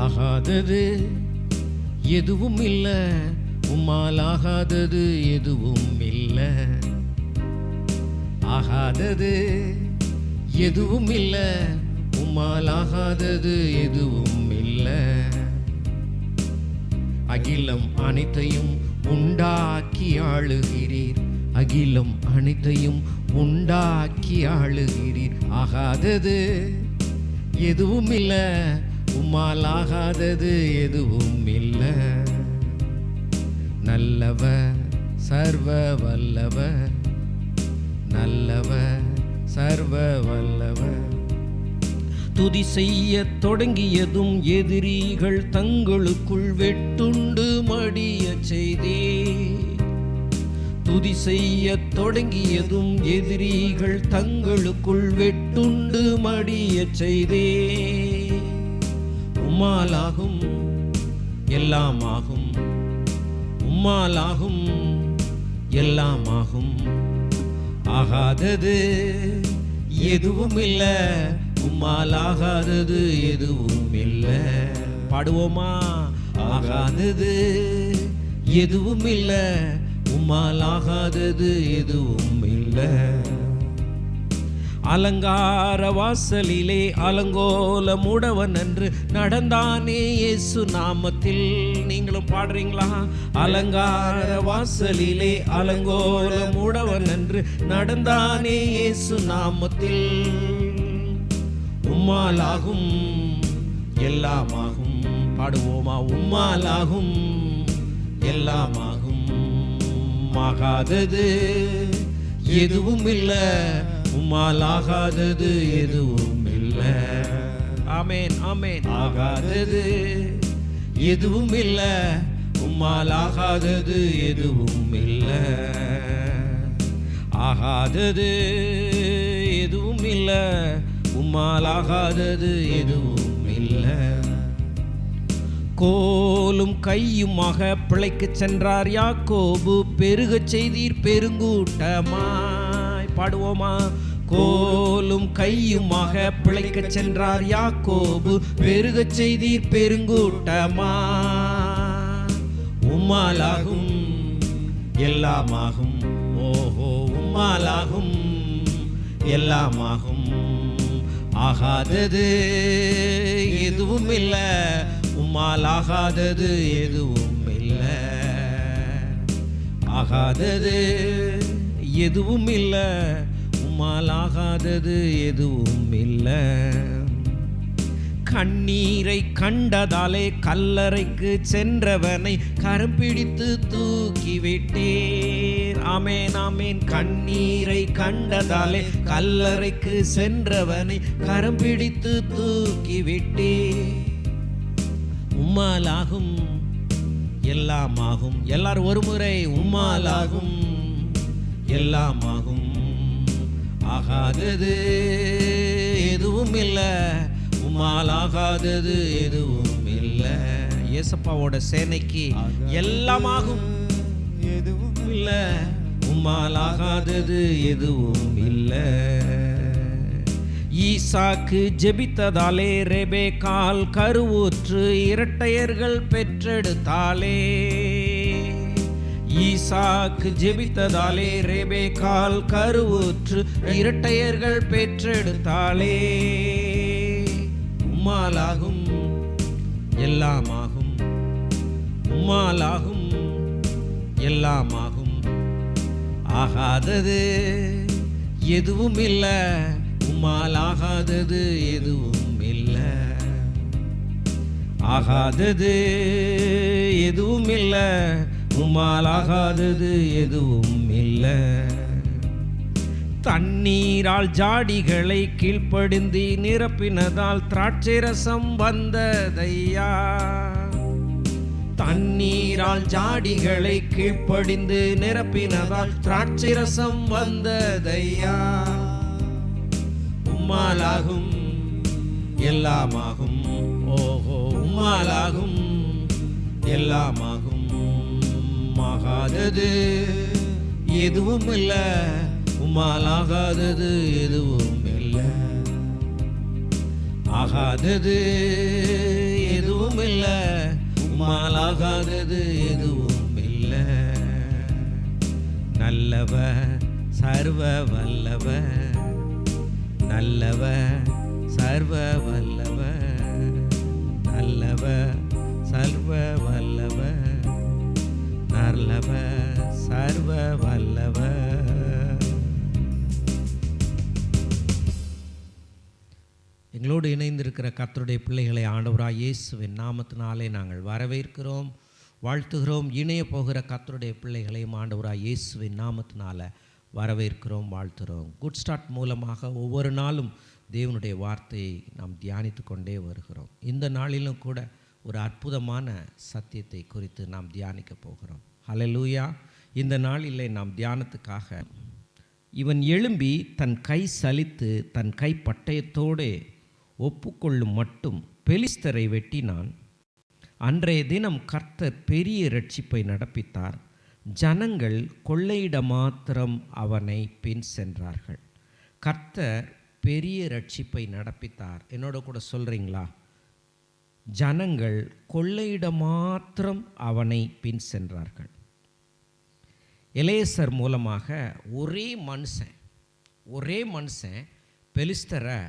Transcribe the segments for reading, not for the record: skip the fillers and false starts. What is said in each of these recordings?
ஆகாதது எதுவும் இல்ல, உம்மால் ஆகாதது எதுவும் இல்ல. ஆகாதது எதுவும் இல்ல, உம்மால் ஆகாதது எதுவும் இல்ல. அகிலம் அனைத்தையும் உண்டாக்கி ஆளுகிறீர், அகிலம் அனைத்தையும் உண்டாக்கி ஆளுகிறீர். ஆகாதது எதுவும் இல்ல, உம்மால் ஆகாதது எதுவும் இல்ல. நல்லவர் சர்வ வல்லவர், நல்லவர் சர்வ வல்லவர். துதி செய்ய தொடங்கியதும் எதிரிகள் தங்களுக்குள் வெட்டுண்டு மடிய செய்தே. துதி செய்ய தொடங்கியதும் எதிரிகள் தங்களுக்குள் வெட்டுண்டு மடிய செய்தே. உம்மாலாகும் எல்லாமாகும், உம்மாலாகும் எல்லாமாகும். ஆகாதது எதுவும் இல்ல, உம்மால் ஆகாதது எதுவும் இல்ல. பாடுவோமா? ஆகாதது எதுவும் இல்ல, உம்மால் ஆகாதது எதுவும் இல்ல. அலங்கார வாசலிலே அலங்கோல முடவன் என்று நடந்தானே இயேசு நாமத்தில். நீங்களும் பாடுறீங்களா? அலங்கார வாசலிலே அலங்கோல முடவன் என்று நடந்தானே இயேசு நாமத்தில். உம்மாலாகும் எல்லாமாகும். பாடுவோமா? உம்மாலாகும் எல்லாமாகும். ஆகாதது எதுவும் இல்ல, உம்மால் ஆகாதது எதுவும் இல்ல. ஆமென் ஆமென். ஆகாதது எதுவும் இல்ல, உம்மால் ஆகாதது எதுவும் இல்ல. ஆகாதது எதுவும் இல்ல, உம்மால் ஆகாதது எதுவும் இல்ல. கோலும் கையுமாக பிழைக்கு சென்றார் யாக்கோபு, பெருகச் செய்தீர் பெருங்கூட்டமாய். பாடுவோமா? கோலும் கையுமாக பிழைக்க சென்றார் யாக்கோபு, பெருகச் செய்தீர் பெருங்கூட்டமா. உம்மாலாகும் எல்லாமாகும், ஓஹோ உம்மாலாகும் எல்லாமாகும். ஆகாதது எதுவும் இல்ல, உம்மால் ஆகாதது எதுவும் இல்ல. ஆகாதது எதுவும் இல்ல, உம்மால் ஆகாதது எதுவும் இல்ல. கண்ணீரை கண்டதாலே கல்லறைக்கு சென்றவனை கரம் பிடித்து தூக்கி விட்டேன். ஆமென் ஆமென். கண்ணீரை கண்டதாலே கல்லறைக்கு சென்றவனை கரம் பிடித்து தூக்கி விட்டேன். உம்மாலாகும் எல்லாமாகும். எல்லாரும் ஒரு முறை உம்மாலாகும் எல்லாமாகும். ஆகாதது எதுவும் இல்ல, உம்மால் ஆகாதது எதுவும் இல்ல. இயேசப்பாவோட சேனைக்கு எல்லாமாகும், எதுவும் இல்ல, உம்மால் ஆகாதது எதுவும் இல்ல. ஈசாக்கு ஜெபித்ததாலே ரெபெக்காள் கருவுற்று இரட்டையர்கள் பெற்றெடுத்தாளே. ஈசாக்கு ஜெபித்ததாலே ரெபெக்காள் கருவுற்று இரட்டையர்கள் பெற்றெடுத்தாளே. உம்மாலாகும் எல்லாமாகும், உம்மாலாகும் எல்லாமாகும். ஆகாதது எதுவும் இல்ல, உம்மால் ஆகாதது எதுவும் இல்ல. ஆகாதது எதுவும் இல்ல, உம்மால் ஆகாதது எதுவும் இல்ல. தண்ணீரால் ஜாடிகளை கீழ்ப்படிந்தி நிரப்பினதால் திராட்சை ரசம் வந்ததையா. தண்ணீரால் ஜாடிகளை கீழ்ப்படிந்து நிரப்பினதால் திராட்சை ரசம் வந்ததையா. உம்மாலாகும் எல்லாமாகும், ஓஹோ உம்மாலாகும் எல்லாமாகும். ஆகாதது எதுவும் இல்ல, உம்மால் ஆகாதது எதுவும் இல்லை, ஆகாதது எதுவும் இல்லை, உம்மால் ஆகாதது எதுவும் இல்லை. நல்லவர் சர்வ வல்லவர், நல்லவர் சர்வ வல்லவர், நல்லவர் சர்வ வல்லவர், நல்லவர் சர்வ வல்லவர். எங்களோடு இணைந்திருக்கிற கர்த்தருடைய பிள்ளைகளை ஆண்டவராய் இயேசுவின் நாமத்தினாலே நாங்கள் வரவேற்கிறோம், வாழ்த்துகிறோம். இணைய போகிற கர்த்தருடைய பிள்ளைகளையும் ஆண்டவராய் இயேசுவின் நாமத்தினால வரவேற்கிறோம், வாழ்த்துகிறோம். குட் ஸ்டார்ட் மூலமாக ஒவ்வொரு நாளும் தேவனுடைய வார்த்தையை நாம் தியானித்து கொண்டே வருகிறோம். இந்த நாளிலும் கூட ஒரு அற்புதமான சத்தியத்தை குறித்து நாம் தியானிக்க போகிறோம். ஹல்லேலூயா. இந்த நாளிலே நாம் தியானத்துக்காக, இவன் எழும்பி தன் கை சலித்து தன் கை பட்டயத்தோடு ஒப்புக்கொள்ளும் மட்டும் பெலிஸ்தரை வெட்டினான். அன்றைய தினம் கர்த்தர் பெரிய இரட்சிப்பை நடப்பித்தார். ஜனங்கள் கொள்ளையிட மாத்திரம் அவனை பின் சென்றார்கள். கர்த்தர் பெரிய இரட்சிப்பை நடப்பித்தார். என்னோட கூட சொல்கிறீங்களா? ஜனங்கள் கொள்ளையிட மாத்திரம் அவனை பின் சென்றார்கள். எலேசர் மூலமாக ஒரே மனுஷன் பெலிஸ்தரை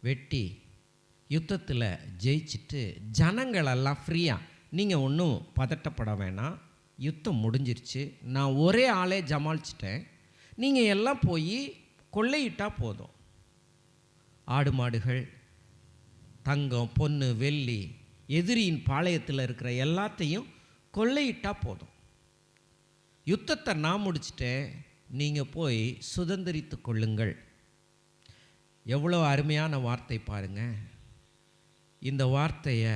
வெட்டி யுத்தத்தில் ஜெயிச்சுட்டு ஜனங்களெல்லாம் ஃப்ரீயாக, நீங்கள் ஒன்றும் பதட்டப்பட வேணாம், யுத்தம் முடிஞ்சிருச்சு, நான் ஒரே ஆளே ஜமாளிச்சிட்டேன், நீங்கள் எல்லாம் போய் கொள்ளையிட்டால் போதும், ஆடு மாடுகள், தங்கம், பொன்னு, வெள்ளி, எதிரியின் பாளையத்தில் இருக்கிற எல்லாத்தையும் கொள்ளையிட்டால் போதும், யுத்தத்தை நான் முடிச்சிட்டேன், நீங்கள் போய் சுதந்திரித்து கொள்ளுங்கள். எவ்வளோ அருமையான வார்த்தை பாருங்கள். இந்த வார்த்தையை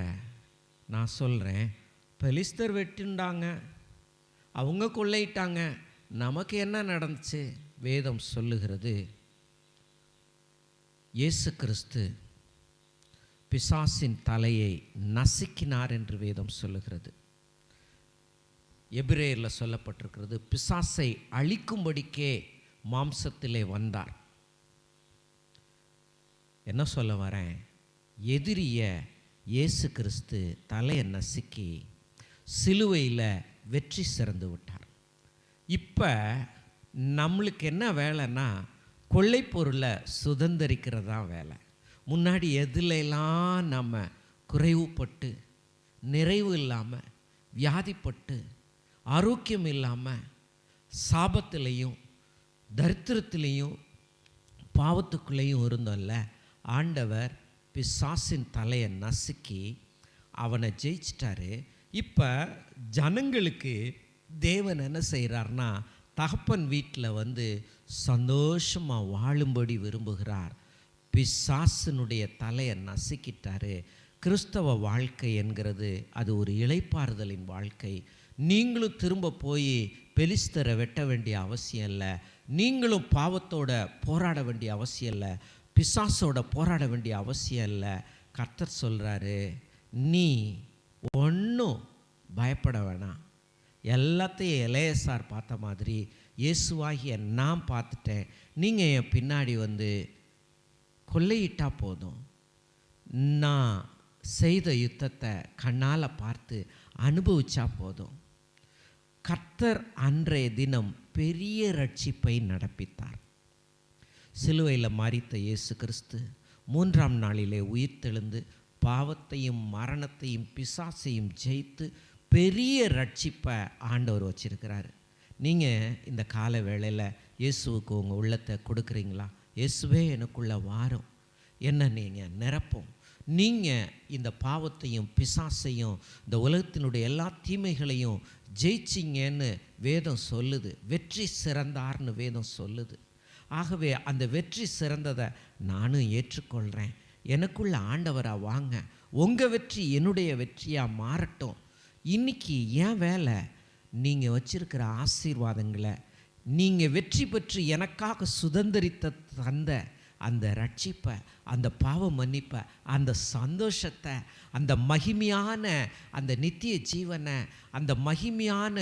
நான் சொல்கிறேன். பெலிஸ்தர் வெட்டிண்டாங்க, அவங்க கொள்ளையிட்டாங்க, நமக்கு என்ன நடந்துச்சு? வேதம் சொல்லுகிறது, இயேசு கிறிஸ்து பிசாசின் தலையை நசுக்கினார் என்று வேதம் சொல்லுகிறது. எபிரேயரில் சொல்லப்பட்டிருக்கிறது, பிசாசை அழிக்கும்படிக்கே மாம்சத்திலே வந்தார். என்ன சொல்ல வரேன்? எதிரிய இயேசு கிறிஸ்து தலையை நசுக்கி சிலுவையில் வெற்றி சிறந்து விட்டார். இப்போ நம்மளுக்கு என்ன வேலைன்னா, கொள்ளை பொருளை சுதந்திரிக்கிறதா வேலை. முன்னாடி எதுலெல்லாம் நம்ம குறைவுபட்டு, நிறைவு இல்லாமல், வியாதிப்பட்டு, ஆரோக்கியம் இல்லாமல், சாபத்திலையும் தரித்திரத்திலையும் பாவத்துக்குள்ளேயும் இருந்தோம்ல, ஆண்டவர் பிசாசின் தலையை நசுக்கி அவனை ஜெயிச்சிட்டாரு. இப்போ ஜனங்களுக்கு தேவன் என்ன செய்கிறார்னா, தகப்பன் வீட்டில் சந்தோஷமாக வாழும்படி விரும்புகிறார். பிசாசினுடைய தலையை நசுக்கிட்டாரு. கிறிஸ்தவ வாழ்க்கை என்கிறது அது ஒரு இளைப்பாறுதலின் வாழ்க்கை. நீங்களும் திரும்ப போய் பெலிஸ்தரை வெட்ட வேண்டிய அவசியம் இல்லை, நீங்களும் பாவத்தோட போராட வேண்டிய அவசியம் இல்லை, பிசாசோட போராட வேண்டிய அவசியம் இல்லை. கர்த்தர் சொல்கிறாரு, நீ ஒன்றும் பயப்பட வேணாம், எல்லாத்தையும் எலேசார் பார்த்த மாதிரி இயேசுவாகிய நான் பார்த்துட்டேன், நீங்கள் என் பின்னாடி கொள்ளையிட்டா போதும், நான் செய்த யுத்தத்தை கண்ணால் பார்த்து அனுபவிச்சா போதும். கர்த்தர் அன்றைய தினம் பெரிய ரட்சிப்பை நடப்பித்தார். சிலுவையில் மரித்த இயேசு கிறிஸ்து 3ஆம் நாளிலே உயிர்த்தெழுந்து பாவத்தையும் மரணத்தையும் பிசாசையும் ஜெயித்து பெரிய ரட்சிப்பை ஆண்டவர் வச்சிருக்கிறாரு. நீங்கள் இந்த கால வேளையில் இயேசுவுக்கு உங்கள் உள்ளத்தை கொடுக்குறீங்களா? இயேசுவே எனக்குள்ள வாரும், என்ன நீங்கள் நிரப்பும், நீங்கள் இந்த பாவத்தையும் பிசாசையும் இந்த உலகத்தினுடைய எல்லா தீமைகளையும் ஜெயிச்சிங்கன்னு வேதம் சொல்லுது. வெற்றி சிறந்தார்னு வேதம் சொல்லுது. ஆகவே அந்த வெற்றி சிறந்ததை நானும் ஏற்றுக்கொள்கிறேன். எனக்குள்ள ஆண்டவராக வாங்க, உங்கள் வெற்றி என்னுடைய வெற்றியாக மாறட்டும். இன்றைக்கி ஏன் வேலை? நீங்கள் வச்சிருக்கிற ஆசீர்வாதங்களை, நீங்கள் வெற்றி பெற்று எனக்காக சுதந்திரித்த தந்த அந்த ரட்சிப்பை, அந்த பாவ மன்னிப்பை, அந்த சந்தோஷத்தை, அந்த மகிமையான அந்த நித்திய ஜீவனை, அந்த மகிமையான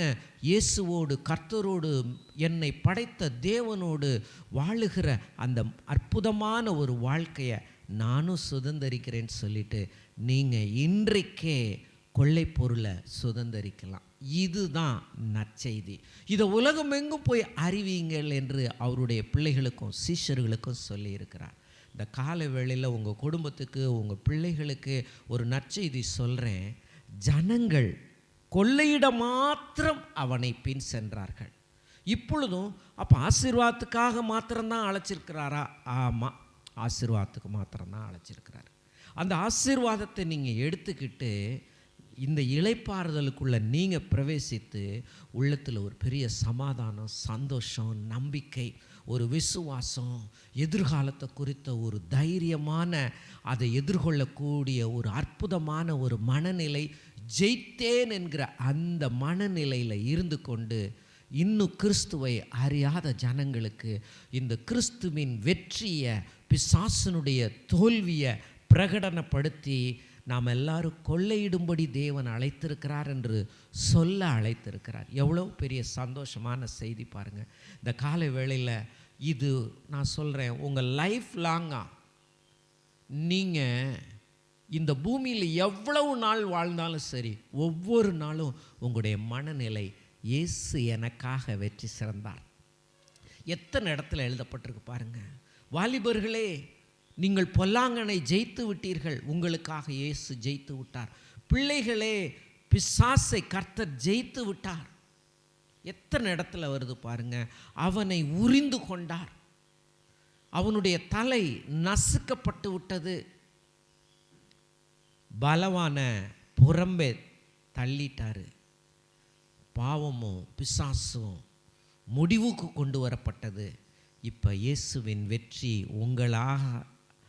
இயேசுவோடு கர்த்தரோடு என்னை படைத்த தேவனோடு வாழுகிற அந்த அற்புதமான ஒரு வாழ்க்கையை நானும் சுதந்தரிக்கிறேன்னு சொல்லிட்டு நீங்கள் இன்றைக்கே கொள்ளை பொருளை சுதந்தரிக்கலாம். இதுதான் நற்செய்தி. இதை உலகமெங்கும் போய் அறிவியுங்கள் என்று அவருடைய பிள்ளைகளுக்கும் சீஷர்களுக்கும் சொல்லியிருக்கிறார். இந்த கால வேளையில் உங்கள் குடும்பத்துக்கு, உங்கள் பிள்ளைகளுக்கு ஒரு நற்செய்தி சொல்கிறேன். ஜனங்கள் கொள்ளையிட மாத்திரம் அவனை பின் சென்றார்கள். இப்பொழுதும் அப்போ ஆசீர்வாதத்துக்காக மாத்திரம்தான் அழைச்சிருக்கிறாரா? ஆமாம், ஆசீர்வாதத்துக்கு மாத்திரம்தான் அழைச்சிருக்கிறார். அந்த ஆசீர்வாதத்தை நீங்கள் எடுத்துக்கிட்டு இந்த இளைப்பாறுதலுக்குள்ளே நீங்கள் பிரவேசித்து உள்ளத்தில் ஒரு பெரிய சமாதானம், சந்தோஷம், நம்பிக்கை, ஒரு விசுவாசம், எதிர்காலத்தை குறித்த ஒரு தைரியமான, அதை எதிர்கொள்ளக்கூடிய ஒரு அற்புதமான ஒரு மனநிலை, ஜெயித்தேன் என்கிற அந்த மனநிலையில் இருந்து கொண்டு இன்னும் கிறிஸ்துவை அறியாத ஜனங்களுக்கு இந்த கிறிஸ்துவின் வெற்றியை, பிசாசனுடைய தோல்வியை பிரகடனப்படுத்தி நாம் எல்லாரும் கொள்ளையிடும்படி தேவன் அழைத்திருக்கிறார் என்று சொல்ல அழைத்திருக்கிறார். எவ்வளோ பெரிய சந்தோஷமான செய்தி பாருங்கள். இந்த காலை வேளையில் இது நான் சொல்கிறேன், உங்கள் லைஃப் லாங்காக நீங்கள் இந்த பூமியில் எவ்வளவு நாள் வாழ்ந்தாலும் சரி, ஒவ்வொரு நாளும் உங்களுடைய மனநிலை, இயேசு எனக்காக வெற்றி சிறந்தார். எத்தனை இடத்துல எழுதப்பட்டிருக்கு பாருங்கள். வாலிபர்களே, நீங்கள் பொல்லாங்கனை ஜெயித்து விட்டீர்கள், உங்களுக்காக இயேசு ஜெயித்து விட்டார். பிள்ளைகளே, பிசாசை கர்த்தர் ஜெயித்து விட்டார். எத்தனை இடத்துல வருது பாருங்க. அவனை உரிந்து கொண்டார், அவனுடைய தலை நசுக்கப்பட்டு விட்டது, பலவான புறம்பே தள்ளிட்டாரு, பாவமும் பிசாசும் முடிவுக்கு கொண்டு வரப்பட்டது. இப்போ இயேசுவின் வெற்றி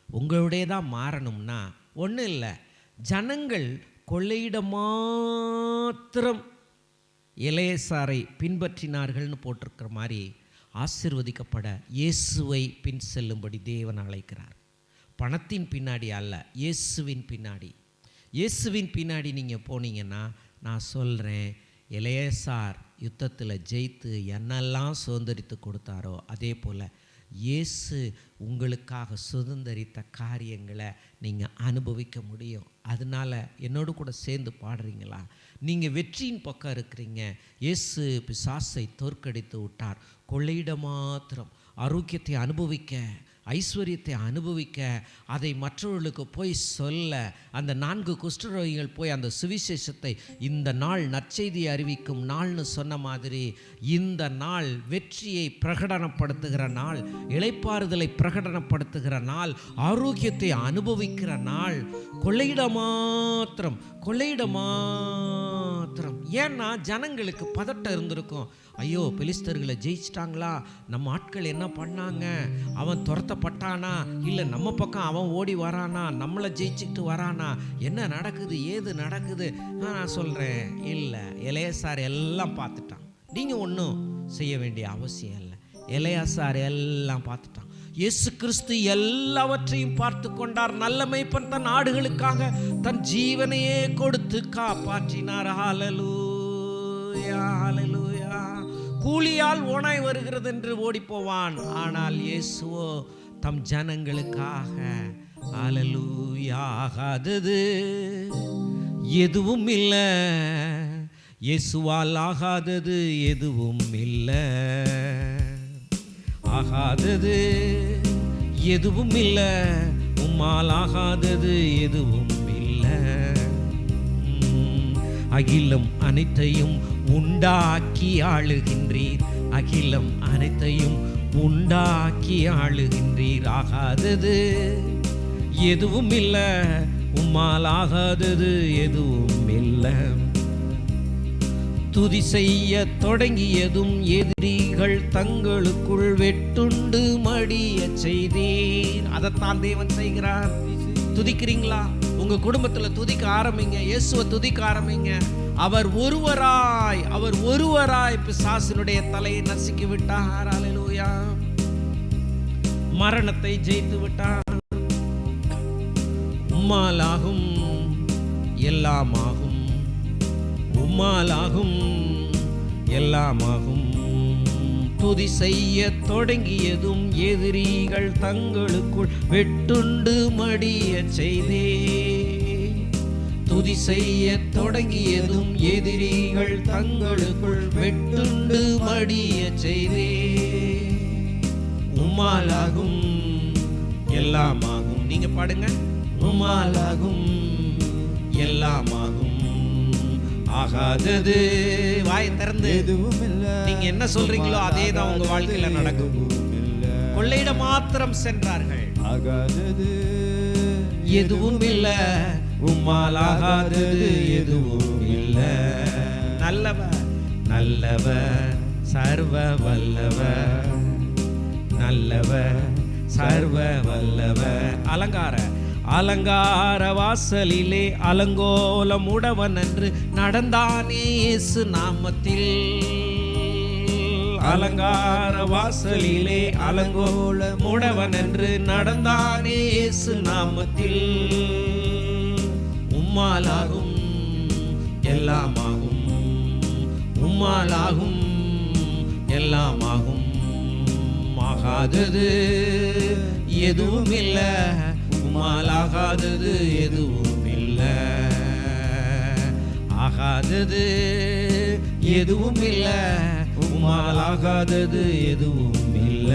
உங்களுடையதான் மாறணும்னா ஒன்றும் இல்லை, ஜனங்கள் கொள்ளையிட மாத்திரம் எலேசாரை பின்பற்றினார்கள்னு போட்டிருக்கிற மாதிரி ஆசீர்வதிக்கப்பட இயேசுவை பின் செல்லும்படி தேவன் அழைக்கிறார். பணத்தின் பின்னாடி அல்ல, இயேசுவின் பின்னாடி. இயேசுவின் பின்னாடி நீங்கள் போனீங்கன்னா நான் சொல்கிறேன், எலேசார் யுத்தத்தில் ஜெயித்து என்னெல்லாம் சுதந்திரித்து கொடுத்தாரோ அதே போல் இயேசு உங்களுக்காக சுதந்திரித்த காரியங்களை நீங்கள் அனுபவிக்க முடியும். அதனால் என்னோடு கூட சேர்ந்து பாடுறீங்களா? நீங்கள் வெற்றியின் பக்கம் இருக்கிறீங்க. இயேசு பிசாசை தோற்கடித்து விட்டார். கொள்ளையிட மாத்திரம் ஆரோக்கியத்தை அனுபவிக்க, ஐஸ்வர்யத்தை அனுபவிக்க, அதை மற்றவர்களுக்கு போய் சொல்ல, அந்த 4 குஷ்டரோகிகள் போய் அந்த சுவிசேஷத்தை இந்த நாள் நற்செய்தியை அறிவிக்கும் நாள்னு சொன்ன மாதிரி இந்த நாள் வெற்றியை பிரகடனப்படுத்துகிற நாள், இளைப்பாறுதலை பிரகடனப்படுத்துகிற நாள், ஆரோக்கியத்தை அனுபவிக்கிற நாள். கொள்ளையிட மாத்திரம், கொள்ளையிட மாத்திரம். ஏன்னா ஜனங்களுக்கு பதட்டம் இருந்திருக்கும். ஐயோ, பெலிஸ்தர்களை ஜெயிச்சிட்டாங்களா, நம்ம ஆட்கள் என்ன பண்ணாங்க, அவன் துரத்தப்பட்டானா, இல்லை நம்ம பக்கம் அவன் ஓடி வரானா, நம்மளை ஜெயிச்சுக்கிட்டு வரானா, என்ன நடக்குது, ஏது நடக்குது? நான் சொல்கிறேன், இல்லை, எலேசார் எல்லாம் பார்த்துட்டான். நீங்கள் ஒன்றும் செய்ய வேண்டிய அவசியம் இல்லை. எலேசார் எல்லாம் பார்த்துட்டான். இயேசு கிறிஸ்து எல்லாவற்றையும் பார்த்து கொண்டார். நல்ல மேய்ப்பன் தன் ஆடுகளுக்காக தன் ஜீவனையே கொடுத்து காப்பாற்றினார். ஹல்லேலூயா, ஹல்லேலூயா. கூலியால் ஓனாய் வருகிறது என்று ஓடி போவான், ஆனால் இயேசுவோ தம் ஜனங்களுக்காக ஹல்லேலூயா ஆகாதது எதுவும் இல்லை, இயேசுவால் ஆகாதது எதுவும் இல்லை, ஆகாதது எதுவும் இல்லை, உம்மால் ஆகாதது எதுவும் இல்லை. அகிலம் அனைத்தையும் உண்டாக்கி ஆளுகின்றீர், அகிலம் அனைத்தையும் உண்டாக்கி ஆளுகின்றீர். ஆகாதது எதுவும் இல்லை, உம்மால் ஆகாதது எதுவும் இல்லை. துதி செய்ய தொடங்கியதும் எதிரிகள் தங்களுக்குள் வெட்டுண்டு மடிய செய்தீர். அதைத்தான் தேவன் செய்கிறார். துதிக்கிறீங்களா? உங்க குடும்பத்துல துதிக்க ஆரம்பிங்க, இயேசுவை துதிக்க ஆரம்பிங்க. அவர் ஒருவராய் பிசாசினுடைய தலையை நசுக்கி விட்டார். ஹல்லேலூயா. மரணத்தை ஜெயித்து விட்டார். உம்மாலாகும் எல்லாமாகும், உம்மாலாகும் எல்லாமாகும். துதி செய்ய தொடங்கியதும் எதிரிகள் தங்களுக்குள் வெட்டுண்டு மடிய செய்தே. துதி செய்ய தொடங்கியதும் எதிரிகள் தங்களுக்குள் வெட்டுண்டு மடிய செய்தே. உம்மாலாகும் எல்லாமாகும். நீங்க பாடுங்க. உம்மாலாகும் எல்லாமாகும். ஆகாதது வாய் திறந்து எதுவும் இல்ல. நீங்க என்ன சொல்றீங்களோ அதே தான் உங்க வாழ்க்கையில நடக்கும். கொள்ளையிட மாத்திரம் சென்றார்கள். ஆகாதது எதுவும் இல்ல, உம்மால் ஆகாதது எதுவும் இல்ல. நல்லவர் நல்லவர் சர்வ வல்லவர், நல்லவர் சர்வ வல்லவர். அலங்கார வாசலிலே அலங்கோலம் உடவன் என்று நடந்தானே இயேசு நாமத்தில். அலங்கார வாசலிலே அலங்கோலம் உடவன் என்று நடந்தானே இயேசு நாமத்தில். உம்மாலாகும் எல்லாமாகும், உம்மாலாகும் எல்லாமாகும். ஆகாதது எதுவும் இல்ல, உம்மாலாகாதது எதுவும் இல்ல. ஆகாதது எதுவும் இல்ல, உம்மாலாகாதது எதுவும் இல்ல.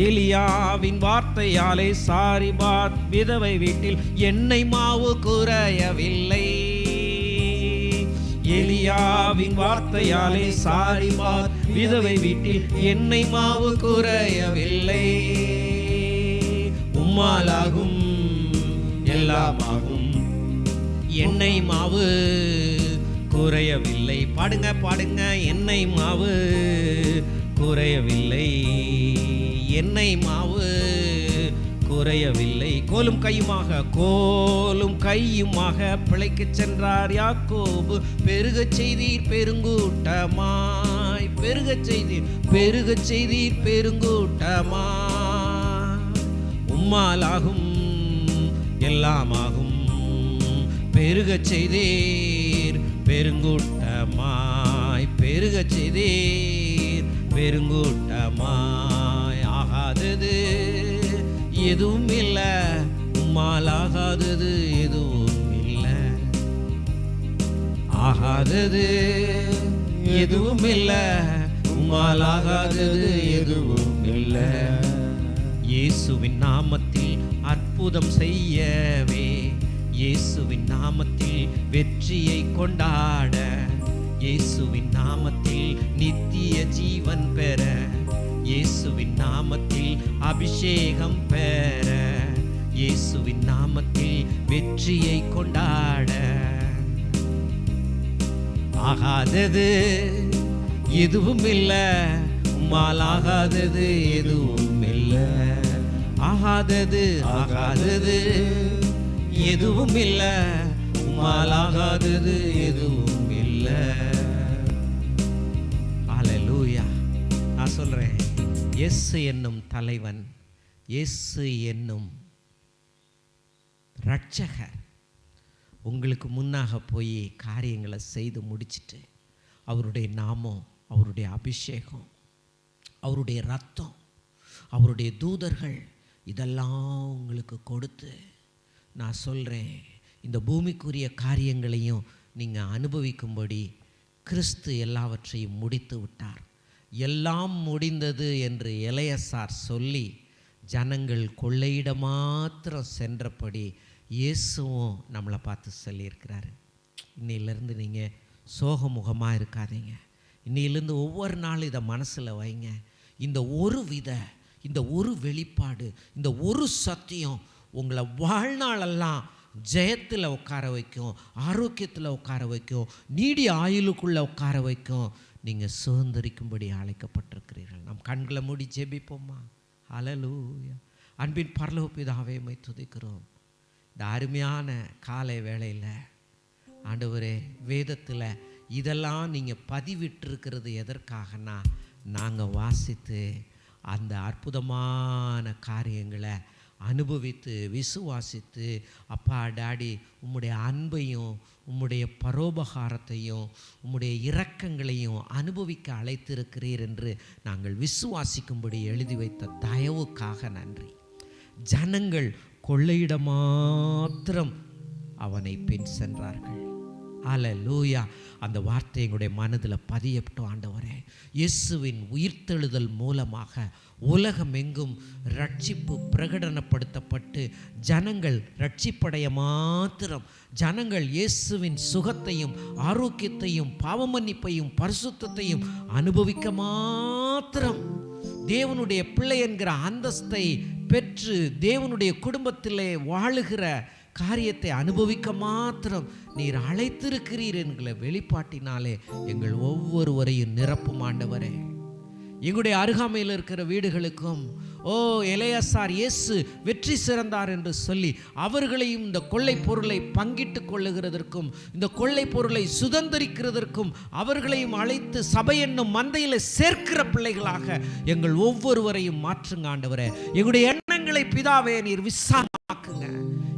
எலியாவின் வார்த்தையாலே சாரிபாத் விதவை வீட்டில் எண்ணெய் மாவு குறையவில்லை. எலியாவின் வார்த்தையாலே சாரிபாத் விதவை வீட்டில் எண்ணெய் மாவு குறையவில்லை. உம்மாலாகும் எல்லாமாகும். எண்ணெய் மாவு குறையவில்லை. பாடுங்க பாடுங்க. எண்ணெய் மாவு குறையவில்லை, எண்ணெய் மாவு குறையவில்லை. கோலும் கையுமாக பிழைக்கச் சென்றார் யாக்கோபு. பெருகச் செய்தீர் பெருங்கூட்டமாய், பெருகச் செய்தீர் பெருங்கூட்டமாய். உம்மாலாகும் எல்லாமாகும். பெருகச் செய்தீர் பெருங்கூட்டமாய், பெருகச் செய்தீர் பெருங்கூட்டமாய். ஆகாதது எதுவும் இல்ல, உம்மாலாகாதது எதுவும் இல்ல. ஆகாதது எதுவும் இல்ல, உம்மாலாகாதது எதுவும் இல்ல. இயேசுவின் நாமத்தில் அற்புதம் செய்யவே, இயேசுவின் நாமத்தில் வெற்றியை கொண்டாட, இயேசுவின் நாமத்தில் நித்திய ஜீவன் பெற, இயேசுவின் நாமத்தில் அபிஷேகம் பெற, இயேசுவின் நாமத்தில் வெற்றியை கொண்டாட. ஆகாதது எதுவும் இல்ல, உம்மால் ஆகாதது எதுவும் இல்ல. ஆகாதது எதுவும் இல்ல, உம்மால் ஆகாதது எதுவும் இல்ல. ஹல்லேலூயா. நான் சொல்றேன், இயேசு என்னும் தலைவன், இயேசு என்னும் இரட்சகர் உங்களுக்கு முன்னாக போய் காரியங்களை செய்து முடிச்சிட்டு, அவருடைய நாமம், அவருடைய அபிஷேகம், அவருடைய ரத்தம், அவருடைய தூதர்கள் இதெல்லாம் உங்களுக்கு கொடுத்து, நான் சொல்கிறேன், இந்த பூமிக்குரிய காரியங்களையும் நீங்கள் அனுபவிக்கும்படி கிறிஸ்து எல்லாவற்றையும் முடித்து விட்டார். எல்லாம் முடிந்தது என்று எலெயாசார் சொல்லி ஜனங்கள் கொள்ளையிட மாத்திரம் சென்றபடி இயேசுவும் நம்மளை பார்த்து சொல்லியிருக்கிறாரு. இன்னையிலேருந்து நீங்கள் சோகமுகமாக இருக்காதீங்க. இன்னையிலேருந்து ஒவ்வொரு நாள் இதை மனசில் வைங்க. இந்த ஒரு இந்த ஒரு வெளிப்பாடு, இந்த ஒரு சத்தியம் உங்களை வாழ்நாளெல்லாம் ஜெயத்தில் உட்கார வைக்கும், ஆரோக்கியத்தில் உட்கார வைக்கும், நீடிய ஆயுளுக்குள்ளே உட்கார வைக்கும். நீங்கள் சுதந்திரிக்கும்படி அழைக்கப்பட்டிருக்கிறீர்கள். நம் கண்களை மூடி ஜெபிப்போமா? ஹல்லேலூயா. அன்பின் பரலோக பிதாவே, உம்மை துதிக்கிறோம். இந்த அருமையான காலை வேளையில் ஆண்டவரே, வேதத்தில் இதெல்லாம் நீங்கள் பதிவிட்டிருக்கிறது எதற்காகனா, நாங்கள் வாசித்து அந்த அற்புதமான காரியங்களை அனுபவித்து விசுவாசித்து, அப்பா டாடி உம்முடைய அன்பையும் உம்முடைய பரோபகாரத்தையும் உம்முடைய இரக்கங்களையும் அனுபவிக்க அழைத்திருக்கிறீர் என்று நாங்கள் விசுவாசிக்கும்படி எழுதி வைத்த தயவுக்காக நன்றி. ஜனங்கள் கொள்ளையிட மாத்திரம் அவனை பின் சென்றார்கள். அல்லேலூயா. அந்த வார்த்தை எங்களுடைய மனதில் பதியப்பட்டோம். ஆண்டவரே, இயேசுவின் உயிர்த்தெழுதல் மூலமாக உலகமெங்கும் ரட்சிப்பு பிரகடனப்படுத்தப்பட்டு ஜனங்கள் ரட்சிப்படைய மாத்திரம், ஜனங்கள் இயேசுவின் சுகத்தையும் ஆரோக்கியத்தையும் பாவமன்னிப்பையும் பரிசுத்தத்தையும் அனுபவிக்க மாத்திரம், தேவனுடைய பிள்ளை என்கிற அந்தஸ்தை பெற்று தேவனுடைய குடும்பத்திலே வாழுகிற காரியத்தை அனுபவிக்க மாத்திரம் நீர் அழைத்திருக்கிறீர் என்கிற வெளிப்பாட்டினாலே எங்கள் ஒவ்வொருவரையும் நிரப்பும் ஆண்டவரே. எங்களுடைய அருகாமையில் இருக்கிற வீடுகளுக்கும், ஓ எலேயாசார் இயேசு வெற்றி சிறந்தார் என்று சொல்லி அவர்களையும் இந்த கொள்ளை பொருளை பங்கிட்டு கொள்ளுகிறதற்கும், இந்த கொள்ளை பொருளை சுதந்திரிக்கிறதற்கும் அவர்களையும் அழைத்து சபை என்னும் மந்தையில் சேர்க்கிற பிள்ளைகளாக எங்கள் ஒவ்வொருவரையும் மாற்றுங்க ஆண்டவரே. எங்களுடைய எண்ணங்களை பிதாவே நீர் விசாலமாக்குங்க.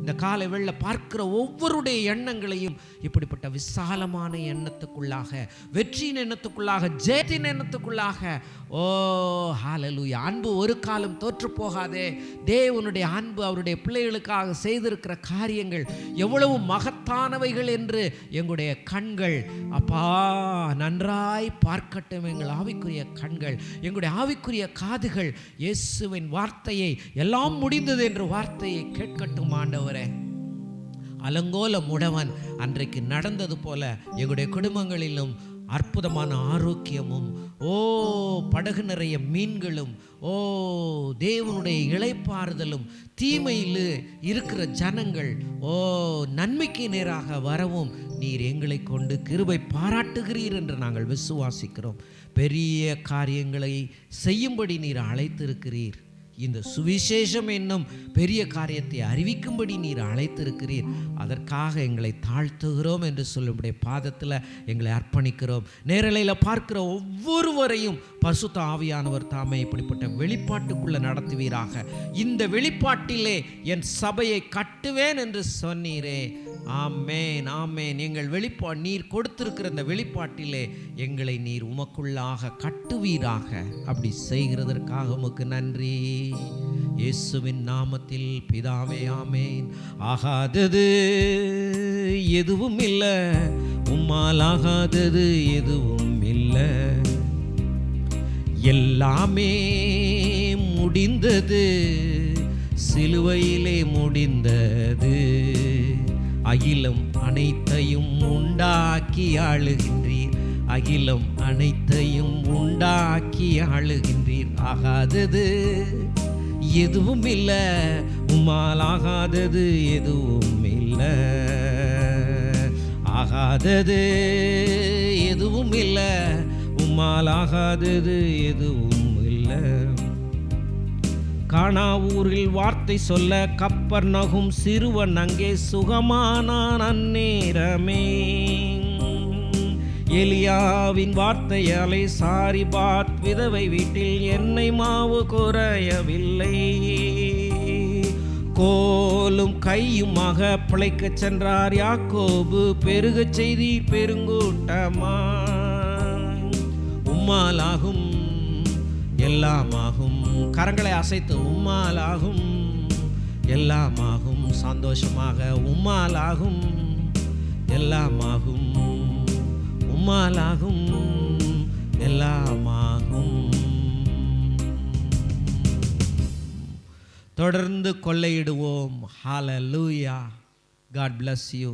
இந்த காலை வெள்ள பார்க்கிற ஒவ்வொருடைய எண்ணங்களையும் இப்படிப்பட்ட விசாலமான எண்ணத்துக்குள்ளாக, வெற்றியின் எண்ணத்துக்குள்ளாக, ஜெயத்தின் எண்ணத்துக்குள்ளாக, ஓ ஹல்லேலூயா. அன்பு ஒரு காலம் தோற்று போகாதே. தேவனுடைய அன்பு அவருடைய பிள்ளைகளுக்காக செய்திருக்கிற காரியங்கள் எவ்வளவு மகத்தானவைகள் என்று எங்களுடைய கண்கள் அப்பா நன்றாய் பார்க்கட்டும். எங்கள் ஆவிக்குரிய கண்கள், எங்களுடைய ஆவிக்குரிய காதுகள் இயேசுவின் வார்த்தையை, எல்லாம் முடிந்தது என்ற வார்த்தையை கேட்கட்டும் ஆண்டவரே. அலங்கோல முடவன் அன்றைக்கு நடந்தது போல எங்களுடைய குடும்பங்களிலும் அற்புதமான ஆரோக்கியமும், ஓ படகு நிறைய மீன்களும், ஓ தேவனுடைய இளைப்பாறுதலும், தீமையில் இருக்கிற ஜனங்கள் ஓ நன்மைக்கு நேராக வரவும் நீர் எங்களை கொண்டு கிருபை பாராட்டுகிறீர் என்று நாங்கள் விசுவாசிக்கிறோம். பெரிய காரியங்களை செய்யும்படி நீர் அழைத்திருக்கிறீர். இந்த சுவிசேஷம் என்னும் பெரிய காரியத்தை அறிவிக்கும்படி நீர் அழைத்திருக்கிறீர். அதற்காக எங்களை தாழ்த்துகிறோம் என்று சொல்லும்படிய பாதத்தில் எங்களை அர்ப்பணிக்கிறோம். நேரலையில் பார்க்கிற ஒவ்வொருவரையும் பரிசுத்த ஆவியானவர் தாமே இப்படிப்பட்ட வெளிப்பாட்டுக்குள்ளே நடத்துவீராக. இந்த வெளிப்பாட்டிலே என் சபையை கட்டுவேன் என்று சொன்னீரே. ஆமேன், ஆமேன். எங்கள் நீர் கொடுத்திருக்கிற இந்த வெளிப்பாட்டிலே எங்களை நீர் உமக்குள்ளாக கட்டுவீராக. அப்படி செய்கிறதற்காக உமக்கு நன்றி. இயேசுவின் நாமத்தில் பிதாவே, ஆமேன். ஆகாதது எதுவும் இல்லை, உம்மால் ஆகாதது எதுவும் இல்லை. எல்லாமே முடிந்தது, சிலுவையிலே முடிந்தது. அகிலம் அனைத்தையும் உண்டாக்கி ஆளுகின்றீர், அகிலம் அனைத்தையும் உண்டாக்கி ஆளுகின்றீர். ஆகாதது எதுவும் இல்லை, உம்மால் ஆகாதது எதுவும் இல்லை. ஆகாதது எதுவும் இல்லை, உம்மால் ஆகாதது எதுவும் இல்லை. கானாவூரில் வார்த்தை சொல்ல கப்பர்நகும் சிறுவன் அங்கே சுகமானான் அந்நேரமே. எலியாவின் வார்த்தையாலே சாரிபாத் விதவை வீட்டில் எண்ணெய் மாவு குறையவில்லை. கோலும் கையுமாக பிழைக்கச் சென்றார் யாக்கோபு, பெருகச் செய்தி பெருங்கூட்டமா. உம்மாலாகும் எல்லாமாகும், கரங்களை அசைத்து உம்மாலாகும் எல்லாமாகும், சந்தோஷமாக உம்மாலாகும் எல்லாமாகும், உம்மாலாகும் எல்லாமாகும். தொடர்ந்து கொள்ளையிடுவோம். ஹல்லேலூயா. God bless you.